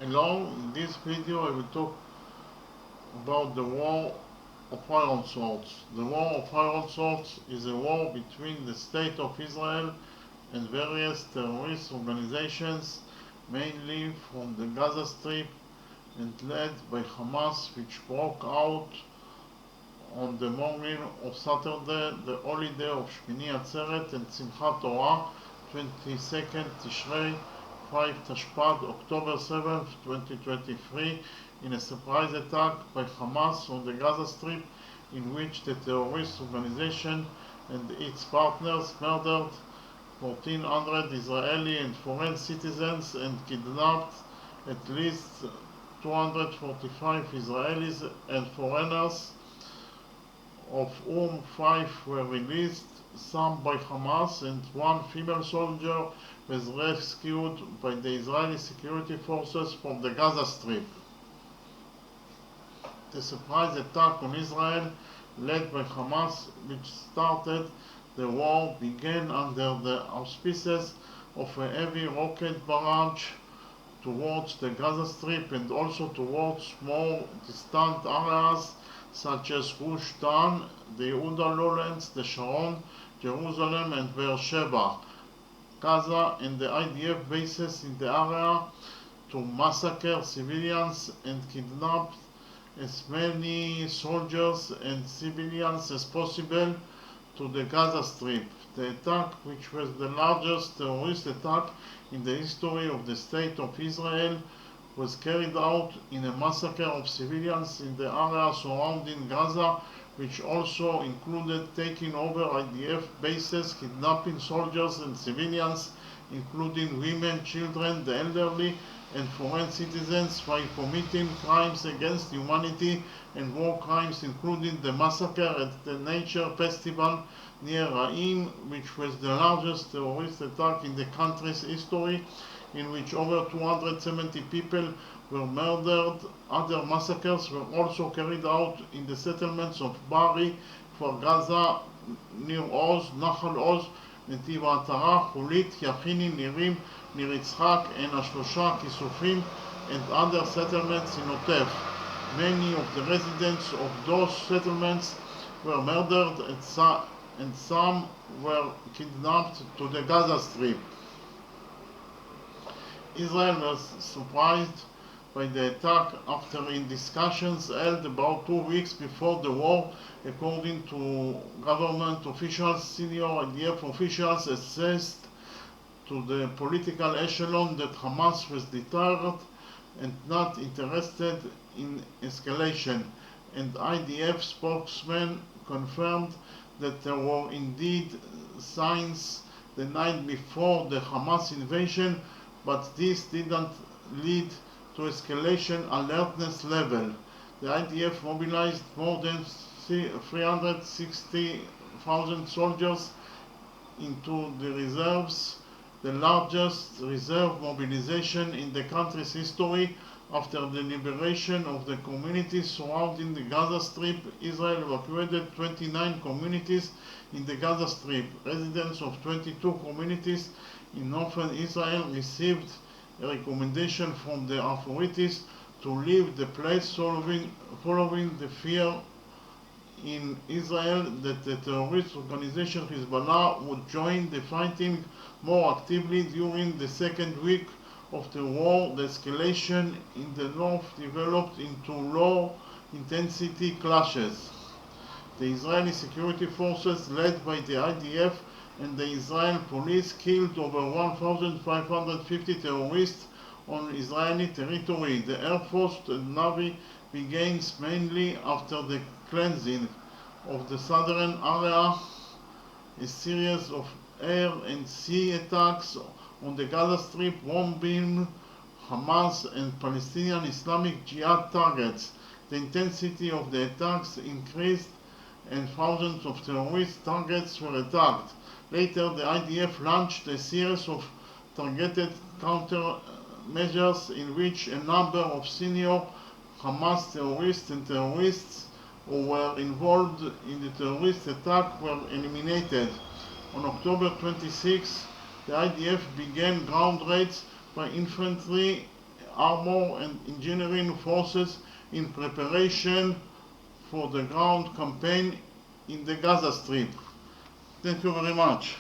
Hello, in this video I will talk about the war of iron swords. The war of iron swords is a war between the State of Israel and various terrorist organizations, mainly from the Gaza Strip and led by Hamas, which broke out on the morning of Saturday, the holy day of Shmini Atzeret and Simchat Torah, 22nd Tishrei 5 Tashpad, October 7th, 2023, in a surprise attack by Hamas on the Gaza Strip, in which the terrorist organization and its partners murdered 1,400 Israeli and foreign citizens and kidnapped at least 245 Israelis and foreigners, of whom 5 were released, some by Hamas, and 1 female soldier was rescued by the Israeli security forces from the Gaza Strip. The surprise attack on Israel, led by Hamas, which started the war, began under the auspices of a heavy rocket barrage towards the Gaza Strip and also towards more distant areas such as Gush Dan, the Yehuda lowlands, the Sharon, Jerusalem and Beersheba, Gaza, and the IDF bases in the area, to massacre civilians and kidnap as many soldiers and civilians as possible to the Gaza Strip. The attack, which was the largest terrorist attack in the history of the State of Israel, was carried out in a massacre of civilians in the area surrounding Gaza, which also included taking over IDF bases, kidnapping soldiers and civilians, including women, children, the elderly, and foreign citizens, by committing crimes against humanity and war crimes, including the massacre at the nature festival near Ra'im, which was the largest terrorist attack in the country's history, in which over 270 people were murdered. Other massacres were also carried out in the settlements of Bari, Kfar Gaza, Nir Oz, Nahal Oz, Netiv HaTara, Hulit, Yachini, Nirim, Nir Yitzhak, and Ashlosha, Kisufim, and other settlements in Otef. Many of the residents of those settlements were murdered and some were kidnapped to the Gaza Strip. Israel was surprised by the attack after, in discussions held about 2 weeks before the war, according to government officials, senior IDF officials assessed to the political echelon that Hamas was deterred and not interested in escalation, and IDF spokesman confirmed that there were indeed signs the night before the Hamas invasion, but this didn't lead to escalation alertness level. The IDF mobilized more than 360,000 soldiers into the reserves, the largest reserve mobilization in the country's history. After the liberation of the communities surrounding the Gaza Strip, Israel evacuated 29 communities in the Gaza Strip. Residents of 22 communities in northern Israel received a recommendation from the authorities to leave the place following the fear in Israel that the terrorist organization Hezbollah would join the fighting more actively during the second week of the war. The escalation in the north developed into low-intensity clashes. The Israeli security forces, led by the IDF and the Israel police, killed over 1,550 terrorists on Israeli territory. The Air Force and Navy began mainly after the cleansing of the southern area a series of air and sea attacks on the Gaza Strip, bombing Hamas and Palestinian Islamic Jihad targets. The intensity of the attacks increased and thousands of terrorist targets were attacked. Later, the IDF launched a series of targeted countermeasures in which a number of senior Hamas terrorists and terrorists who were involved in the terrorist attack were eliminated. On October 26, the IDF began ground raids by infantry armor and engineering forces in preparation for the ground campaign in the Gaza Strip. Thank you very much.